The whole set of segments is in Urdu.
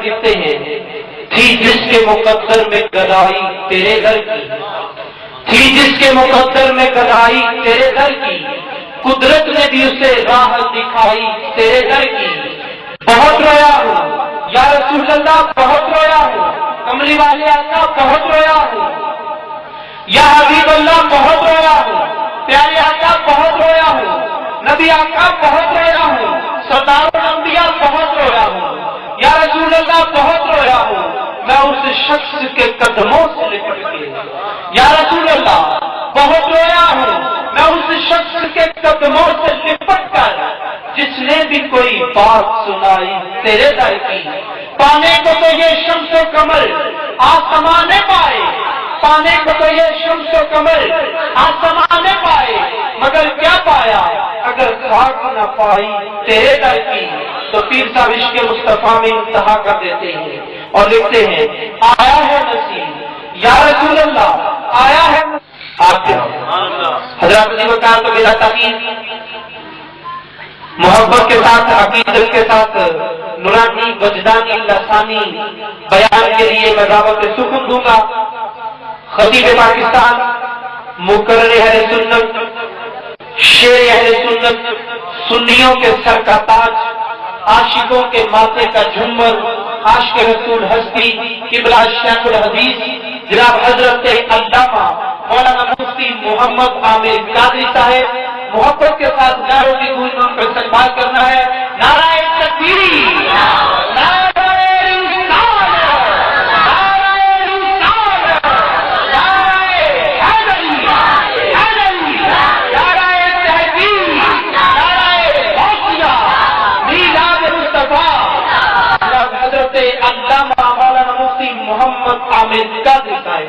لکھتے ہیں تھی جس کے مقدر میں گدائی تیرے گھر کی، تھی جس کے مقدر میں گدائی تیرے گھر کی، قدرت نے بھی اسے راہ دکھائی تیرے گھر کی۔ بہت رویا ہوں یا رسول اللہ، بہت رویا ہوں، کملی والے آقا بہت رویا ہوں، یا حبیب اللہ بہت رویا ہوں، پیارے آقا بہت رویا ہوں، نبی آقا بہت رویا ہوں، سردار الانبیاء بہت رویا ہوں، یا رسول اللہ بہت رویا ہوں، میں اس شخص کے قدموں سے لپٹ کے، یا رسول اللہ بہت رویا ہوں، میں اس شخص کے قدموں سے لپٹ کر جس نے بھی کوئی بات سنائی تیرے در کی۔ پانے کو تو یہ شمس و قمر آسمان نے پائے، پانے کو تو یہ شمس و قمر آسمان نے پائے، مگر کیا پایا اگر خاک نہ پائی تیرے در کی۔ تو پیر صاحب عشق مصطفیٰ میں انتہا کر دیتے ہیں اور لکھتے ہیں آیا ہے نصیب یا رسول اللہ، آیا ہے آپ کے حضرات نے بتا تو میرا تقین محبت کے ساتھ عقیدت کے ساتھ نورانی وجدانی لسانی بیان کے لیے میں دعوت سکون دوں گا۔ خطیب پاکستان، مقرر اہل سنت، شیر اہل سنت، سنیوں کے سر کا تاج، عاشقوں کے ماتھے کا جھومر، عاشق رسول ہستی قبلہ شیخ الحدیث جناب حضرت علامہ مولانا مفتی محمد عامر قادری صاحب، محبت کے ساتھ نعروں کی گونج میں ان کا استقبال کرنا ہے۔ نعرہ تکبیر، نعرہ علامہ مولانا مفتی محمد عامر قادری صاحب۔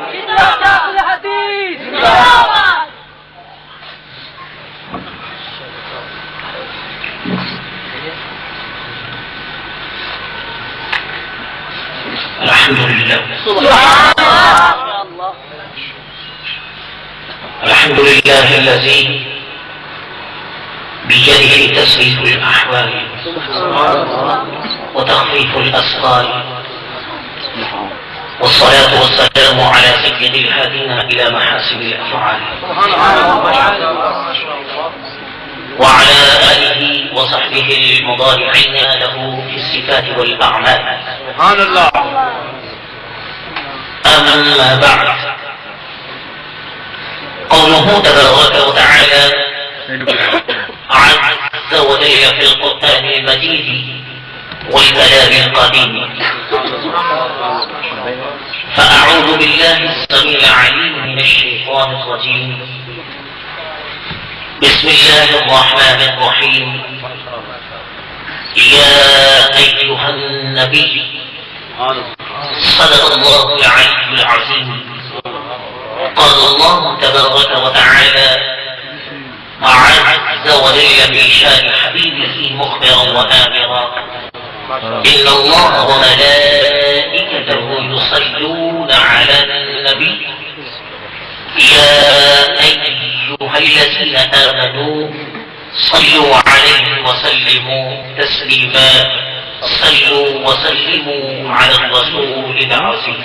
الحمد لله الذي بيده تصريف الأحوال وتخفيف الأسقال، والصلاة والسلام على سيد الهادين إلى محاسن الأفعال وعلى آله وصحبه المضارعين له في الصفات والأعمال. سبحان الله. أما بعد، قوله تبارك وتعالى عز وجل في القرآن المجيد والكلام القديم، فأعوذ بالله السميع العليم من الشيطان الرجيم. بسم الله الرحمن الرحيم. يا أيها النبي صدق الله العلي العظيم. قال الله تبارك وتعالى عز وجل في شان حبيبه مخبرا وآمرا: إن الله وملائكته يصلون على النبي يا أيها الذين آمنوا صلوا عليه وسلموا تسليما. صلوا وسلموا على الرسول العظيم.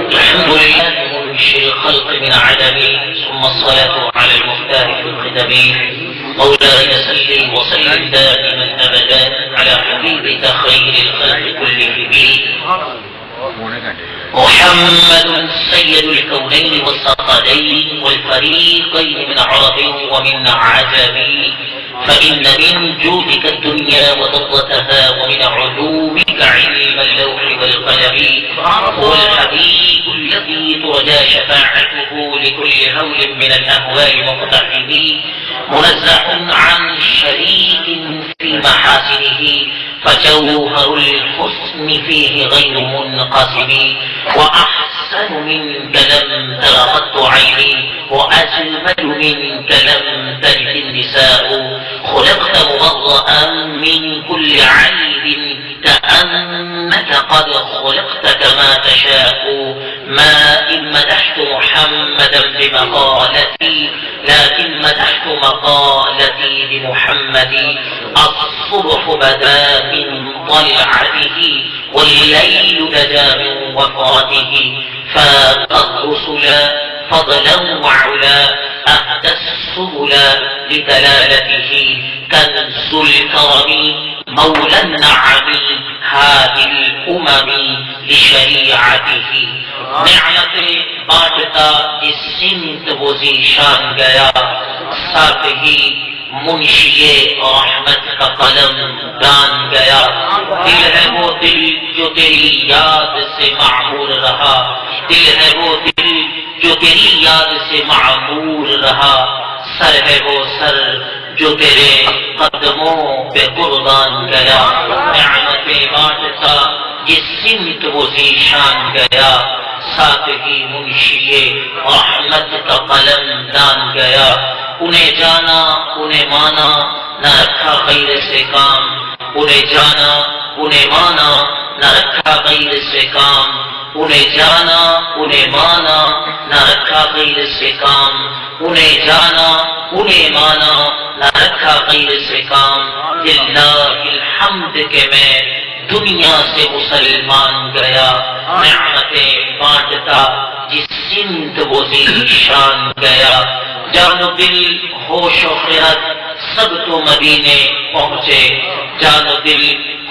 الحمد لله منشئ الخلق من عدم، ثم الصلاة على المختار في القدم. مولاي سلم وسلم دائما أبدا على حبيبك خير الخلق كلهم. محمد سيد الكونين والثقلين والفريقين من عرب ومن عجم، فإن من جودك الدنيا وضرتها ومن علومك علم اللوح والقلم. هو الحبيب الذي ترجى شفاعته لكل هول من الأهوال مقتحم، منزه عن شريك في محاسنه، فجوهر الحسن فيه غير منقسم. وأحسن منك لم تر قط عيني، وأجمل منك لم تلد النساء. خلقت مبرأ من كل عيب كأنك لقد خلقت كما تشاء. ما إن مدحت محمدا بمقالتي لكن مدحت مقالتي بمحمد. الصبح بدا من طلعته والليل بدا من وفرته. فات الرسل فضلا وعلا أهدى السبل لدلالته. كنز الكرم مولى النعم هادي الأمم لشریعته. نعمت بانٹتا جس سمت وہ ذیشان گیا ساتھ ہی منشی رحمت کا قلم دان گیا. دل ہے وہ دل جو تیری یاد سے معمور رہا. دل ہے وہ دل جو تیری یاد سے معمور رہا. سر ہے وہ سر جو تیرے قدموں پہ قربان گیا. نعمتیں بانٹتا جس سمت وہ ذیشان گیا ساتھ ہی منشی رحمت کا قلم دان گیا. انہیں جانا انہیں مانا نہ رکھا غیر سے کام. انہیں جانا انہیں مانا نہ رکھا غیر سے کام. انہیں جانا انہیں مانا نہ رکھا غیر سے کام. انہیں جانا انہیں مانا نہ رکھا غیر سے کام. للہ الحمد کہ میں دنیا سے مسلمان گیا. نعمتیں بانٹتا جس سمت وہ ذیشان گیا. جان و دل ہوش و خیرت سب تو مدینے پہنچے. جان و دل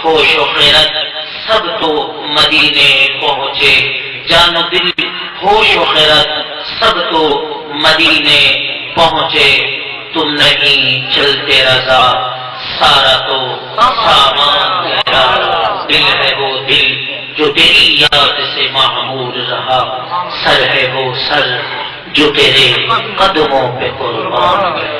ہوش و خیرت سب تو مدینے پہنچے. جان و دل ہوش و خیرت سب تو مدینے پہنچے. تم نہیں چلتے رضا سارا تو سامان گیا. دل ہے وہ دل جو تیری یاد سے معمور رہا. سر ہے وہ سر جو تیرے قدموں پہ قربان گیا.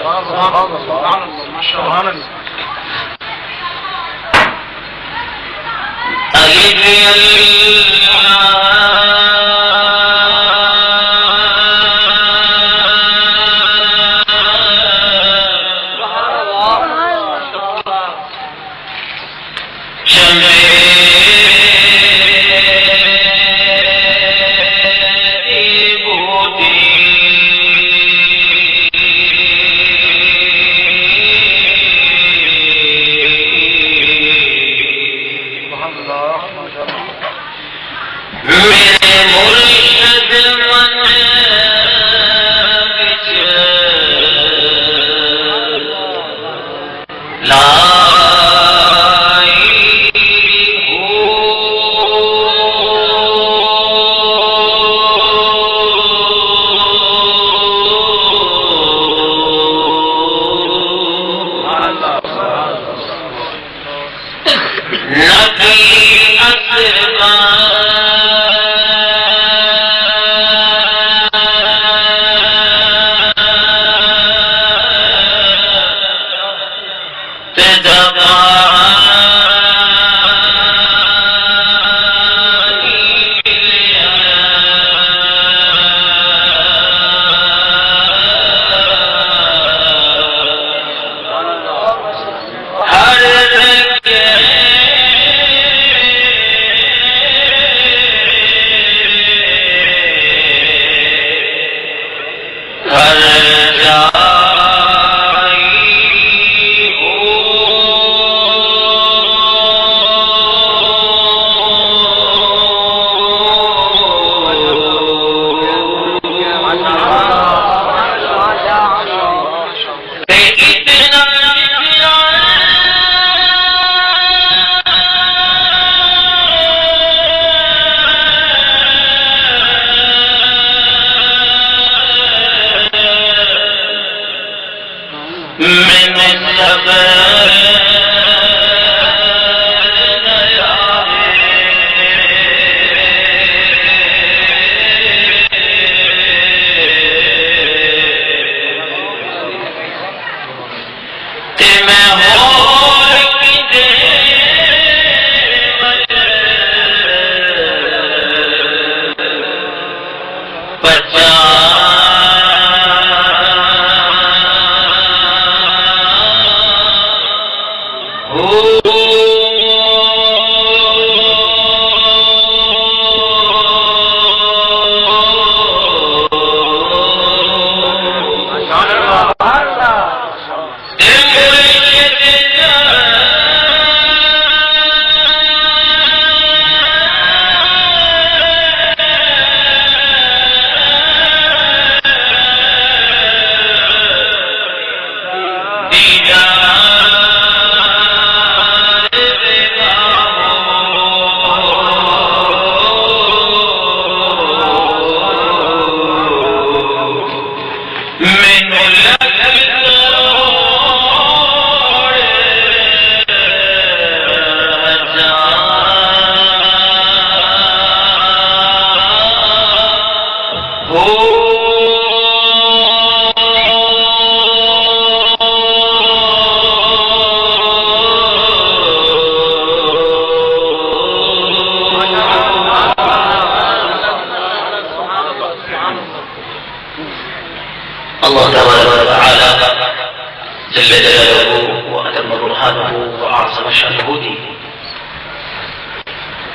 سبحانه وأعظم شأنه دی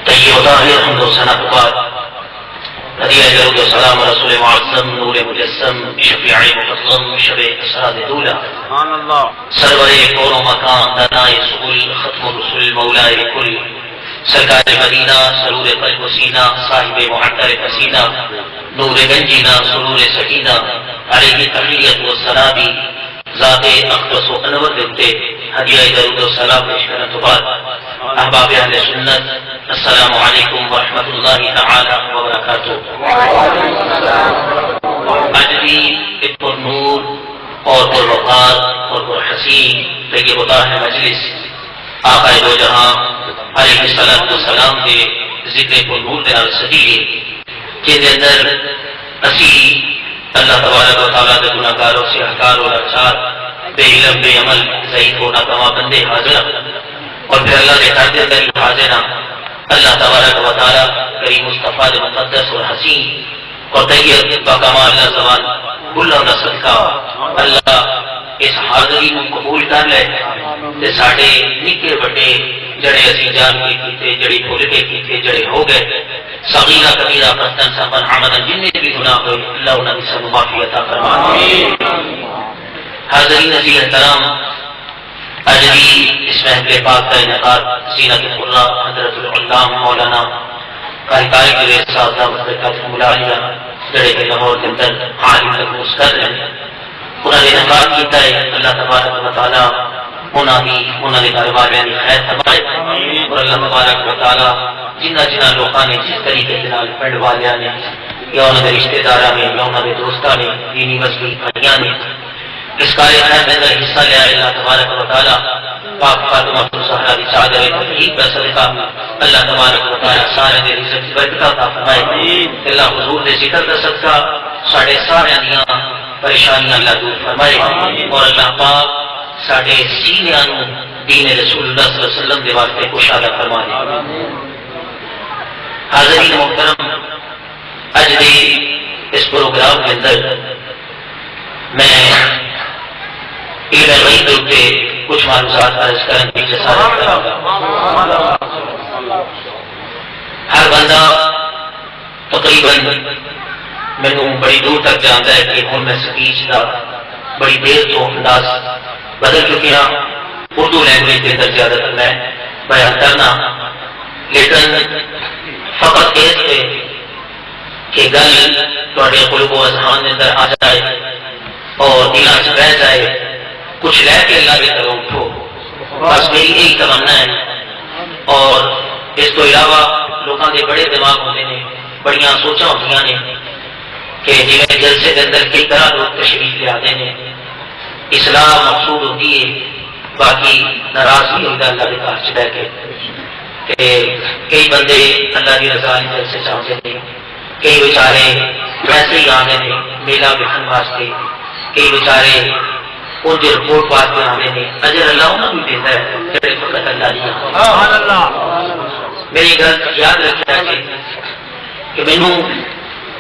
طیبہ الحمد و ثنا کے بعد ہدیہ درود و سلام رسول معظم نور مجسم شفیع مقدم شب اسراد دولا سرور کون و مکان دنائے سبل ختم رسول مولائے کل سرکار مدینہ سرور قلب و سینہ صاحب معطر پسینہ نور گنجینہ سرور سکینہ علیہ تحیت و سلابی ذات اقدس و انور دیتے ہدیہ درود و سلام پیش کرنے کے بعد احباب اہل سنت السلام علیکم ورحمۃ اللہ تعالی وبرکاتہ. آج بھی پر نور اور پر وقار اور پر حسین طیب و طاہر مجلس آقا دو جہاں علیہ الصلوۃ والسلام کے ذکر پر نور دے نال سجی جن دے اندر اسی اللہ تبارک و تعالیٰ کے گناہگاروں سے احکار اور اچار بے علم بے عمل ضعیف و ناکامہ بندے حاضر اور پھر اللہ کے گھر کے اندر حاضر اللہ تبارک و تعالیٰ کریم مصطفیٰ مقدس اور حسین اور طیب باکمال اللہ زبان بھلا نہ صدقہ اللہ اس حاضری کو قبول کر لے تے ساڈے نکے بڑے جڑے اسی جان کے کیتے جڑی بھول کے کیتے جڑے ہو گئے صغیرہ کبیرہ فتن سمن عمدن جن میں بھی گناہ ہوئے اللہ انہاں کی سب معافی عطا فرما. حاضرین عزیز احترام آج بھی اس محفل پاک کا انعقاد زینت القرآ حضرت العلام مولانا قاری طارق صاحب برکات ملالیہ جڑے کے لاہور کے اندر عالم تدریس کر رہے ہیں انہوں نے انعقاد کیتا ہے. اللہ تبارک و تعالیٰ انہوں نے کاروباریاں کی خیر فرمائے اور اللہ تبارک و تعالیٰ جنہ لوگوں نے جس طریقے کے نال پنڈ والیاں نے یا انہوں نے رشتے داراں نے یا انہوں نے دوستاں نے دینی مذہبی بھائیاں نے اس کارے خیر میں اندر حصہ لیا. اللہ تبارک و تعالیٰ پاک فاطمہ الزہرا کی چادر توحید کا صدقہ اللہ تبارک و تعالیٰ سارے دے رزق کی برکت عطا فرمائے. اللہ حضور دے ذکر کا صدقہ ساڈے سارے دیاں پریشانیاں اللہ دور فرمائے اور اللہ پاک ساڈے سینیاں نوں دین رسول اللہ صلی اللہ علیہ وسلم دے واسطے کشادہ فرما دے. حاضرین محترم اج دے اس پروگرام کے اندر میں عید الغیب کے کچھ معلومات عرض کرنے کی جسارت کروں گا. ہر بندہ تقریباً مینوں بڑی دور تک جانتا ہے کہ ہن میں سپیچ کا بڑی دیر تو انداز بدل چکے ہاں. اردو لینگویج کے اندر زیادہ تر میں بیان کرنا لیکن فقط اس پہ کہ گل تھوڑے قلوب و اذہان کے اندر آ جائے اور دلاں چ رہ جائے کچھ لے کے اللہ کی طرف اٹھو بس میری یہی تمنا ہے. اور اس کو علاوہ لوگوں کے بڑے دماغ ہوتے ہیں بڑیاں سوچاں ہوتی ہیں کہ جی جلسے کے اندر کئی طرح لوگ تشریف لے آتے ہیں اصلاح مقصود ہوتی ہے باقی ناراضگی ہوتا ہے اللہ کے گھر چ رہ کے کئی بندے اللہ کی رضا جلسے چاہتے ہیں کئی بیچارے ویسے ہی آتے ہیں میلہ بہن واسطے کئی بیچارے ان کی رپورٹ واسطے آتے ہیں اجر اللہ انہوں بھی دیتا ہے جڑے فقط اللہ دیا. میری گل یاد رکھنا کہ مینوں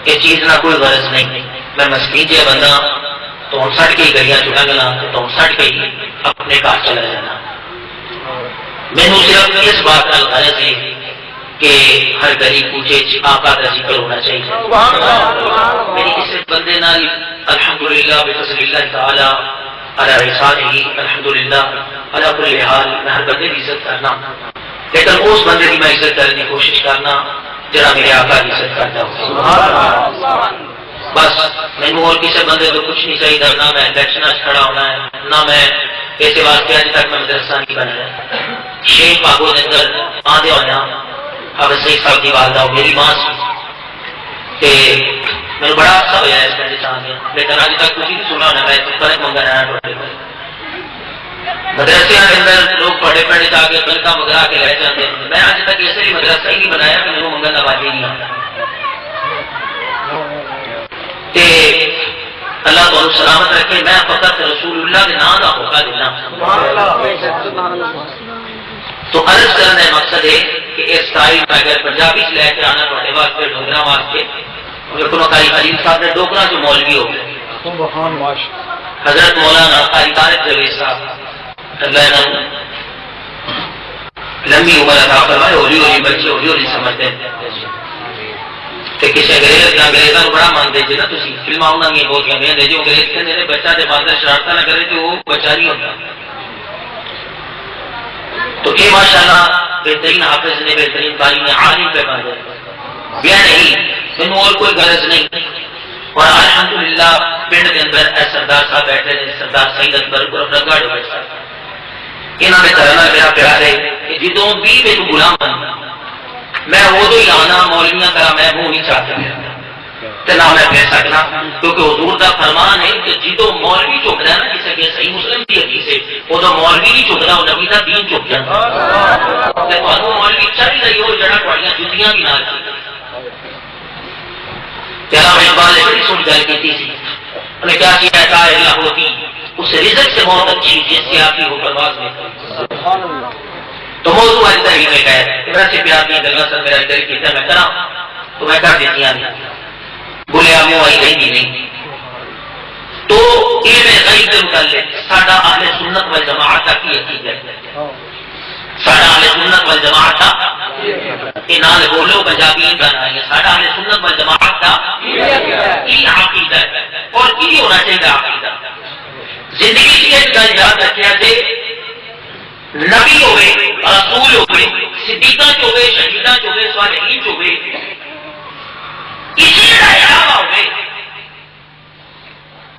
یہ چیز نہ کوئی غرض نہیں میں مسکین جہا بندہ تو سٹ کے گلیاں چڑا گلا تو سٹ کے ہی اپنے گھر چلا جانا. مینوں صرف اس بات کا غرض ہے کہ ہر گلی کوچے آقا کا ذکر ہونا چاہیے. میری کسی بندے نال الحمدللہ بفضل اللہ تعالی علی رسالہ الحمدللہ علی کل حال میں ہر بندے کی عزت کرنا لیکن اس بندے کی میں عزت کرنے کی کوشش کرنا جڑا میرے آقا کی عزت کرتا ہو. بس مینوں اور کسی بندے کو کچھ نہیں چاہیے نہ میں الیکشن کھڑا ہونا ہے نہ میں اس واسطے اج تک میں مدرسہ نہیں بنایا. شیخ باغوں کے اندر آدھے ہونا حافظ سید صاحب کی والدہ میری ماں سی میرے بڑا اچھا ہوا اس پنڈ چاہیے لیکن اج تک کچھ نہیں سنا ہونا میں فرق منگا آیا مدرسے کے اندر لوگ بڑے پنڈ جا کے بلکہ مگرا کے رہ جاتے ہیں. میں اج تک ایسے بھی مدرسہ ہی نہیں بنایا کہ میرے منگن کا واقعی نہیں آتا. اللہ تعالی سلامت رکھے میں فقط رسول اللہ کے نام کا موقع دینا تو عرض کرنے مقصد ہے کہ اس تاریخ میں اگر پنجابی سے لے کے آنا پڑے واسطے ڈوگرا واسطے قاری حلیم صاحب نے ڈوگرا جو مولوی ہو گئے حضرت مولانا قاری طارق صاحب اللہ لمبی عمر عطا فرمائے. ہولی ہولی بچے ہولی ہولی سمجھتے ہیں کہ کسی انگریزوں بڑا مانتے جی نا. تھی فلما انہوں نے بہت گیا جو انگریز کہتے بچہ کے باندر شرارت نہ کرے تو وہ بچہ نہیں ہوتا. تو یہ ماشاء اللہ بہترین حافظ نے بہترین قاری نے عالم پہ کہا جائے بیا نہیں تمہیں اور کوئی غرض نہیں. اور الحمدللہ پنڈ کے اندر سردار صاحب بیٹھے ہیں, سردار سید اکبر گڑھ بیٹھا. انہوں نے کرنا میرا پیار ہے کہ جدوں بھی میں تو غلام بن میں ادو ہی آنا مولویاں طرح میں منہ نہیں چاہتا نہ میں پھر سکنا, کیونکہ حضور کا فرمان ہے کہ جدو مولوی چکتا ہے نا کسی کے صحیح مسلم کی حدیث ہے ادو مولوی نہیں چکتا وہ نبی کا دین چک جاتا. مولوی چل رہی ہو جڑا تھوڑیاں جتیاں بھی نہ بڑی سن گل کی تھی. انہوں نے کیا کیا تھا اللہ ہوتی اس رزق سے بہت اچھی جس سے آپ کی ہو پرواز میں تو موضوع آج تک میں کہا میرا سے پیار نہیں گلنا سر میرا ادھر کہتا میں کرا تو میں کر دیتی نہیں بولے آپ آئی رہی نہیں. تو علم غیب کے متعلق ساڈا اہل سنت والجماعت کی حقیقت ساڈا اہل سنت والجماعت کا انال بولو پنجابی گانا ہے ساڈا اہل سنت والجماعت کا یہ عقیدہ ہے. اور یہ ہونا چاہیے عقیدہ زندگی کی ایک گل یاد رکھنا چاہیے نبی ہوئے رسول ہوئے صدیقہ جو ہوئے شہیدہ جو ہوئے صالحین جو ہوئے اسی کا علاوہ ہوئے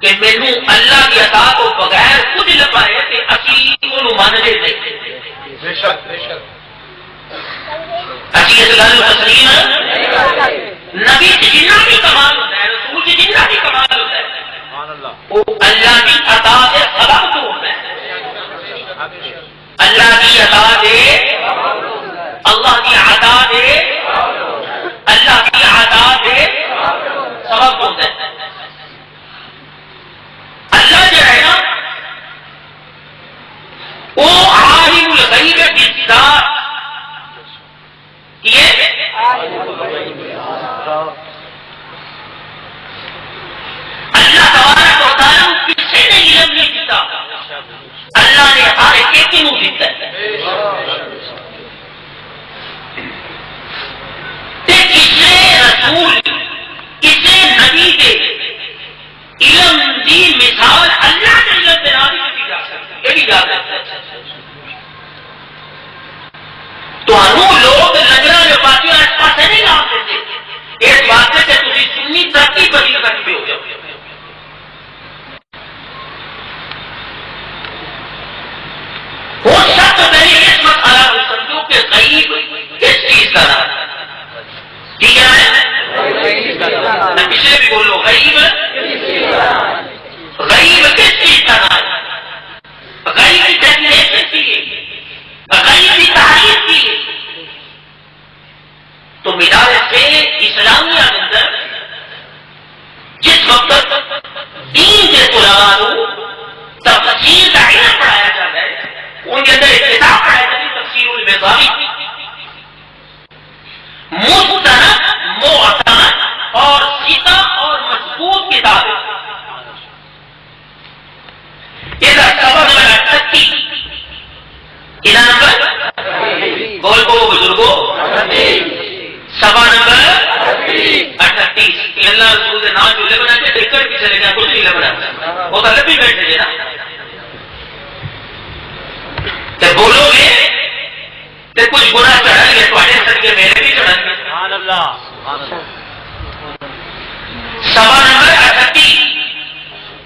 کہ مینو اللہ کی عطا کو بغیر کچھ لپائے کہ اسی کو ماننے نہیں. اسی اس گل تسلیم نبی جنہ بھی کمال ہوتا ہے رسول جنہ بھی کمال ہوتا ہے وہ اللہ کی عطا سے سبب تو ہوتا ہے. اللہ کی عطا دے اللہ کی عطا دے اللہ کی عطا دے سبب ہوتا ہے. اللہ جو ہے نا وہ عالم الغیب بالذات یہ اللہ تبارک و تعالیٰ کسی نے علم نہیں دیتا اللہ نے ہر ایک کو دیتا ہے. کسی رسول کسی نبی کے علم دی مثال اللہ کے علم کے نام بھی جا سکتی یہ بھی یاد رکھتا ہے. تو لوگ لنگر جو باتیں اس پاس نہیں لا دیتے اس بات سے تھی سنی ترقی بڑی کرتے ہو جاؤ. وہ شخص پہلے اس مسئلہ کو سمجھو کہ غیب کس چیز کا نام ٹھیک ہے میں پچھلے بھی بولو غیب کس چیز کا نام غیب کی ڈیفینیشن کی غیب کی تعریف کی. تو مدارس سے اسلامیہ کے اندر جس وقت دین کے علماء کو تفسیر کا علم پڑھایا جاتا ہے ان کے اندر ایک کتاب پڑھائی جاتی ہے تفسیر البیضاوی مستند معتمد اور سیدھا اور مضبوط کتاب ہے. سبق نمبر 38 کتنا نمبر بول کو بزرگوں سبا نمبر 38 اللہ رسول کے نام جو لبنا کے دیکھ کر پیچھے لے گیا کچھ نہیں لبنا وہ تو لبی بیٹھے گے نا جب بولو گے تو کچھ گناہ چڑھیں گے تھوڑے سر کے میرے بھی چڑھیں گے. سبا نمبر 38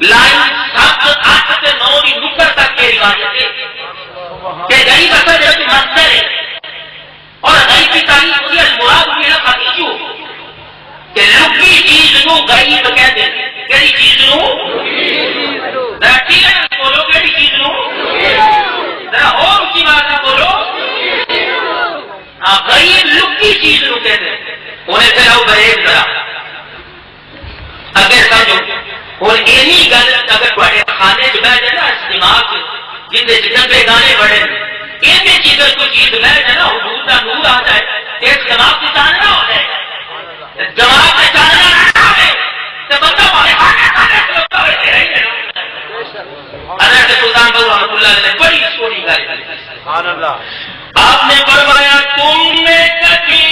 لائن 7 8 سے 9 کی نکر تک کے روایت ہے کہ غریب اثر جو مصدر ہے اور غریب کی تعریف ہوئی المراد میرا خدیجو کہ لکی چیز نو غریب کہتے ہیں. کیڑی چیز نو ٹھیک ہے بولو کیڑی چیز نو ذرا اور اسی بات میں بولو غریب لکی چیز نو کہتے ہیں. انہیں چلاؤ بریک ذرا اگر سمجھو اور اینی گل اگر تھوڑے کھانے جو بیٹھ جائے نا اس دماغ جن کے جنبے گانے بڑے یہ چیز کوئی چیز بیٹھ جائے نا حضور کا نور آ جائے اس دماغ سے چاننا ہو جائے دماغ میں چاننا نہ آئے تو بندہ ہمارے کھانے سے ہوتا بیٹھے رہے حضرت سلطان بہو رحمۃ اللہ علیہ نے بڑی سونی گل آپ نے فرمایا تم نے کبھی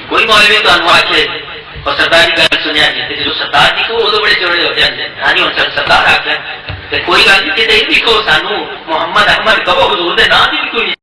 کوئی مولوی تو آخے اور سردار کی گل سنیا جی جب سردار جی کو ادو بڑے چوڑے ہو جاتے ہاں جی ہوں سردار آخر کوئی گل نہیں کہ دیکھو سانو محمد احمد کہو حضور دے نام بھی کوئی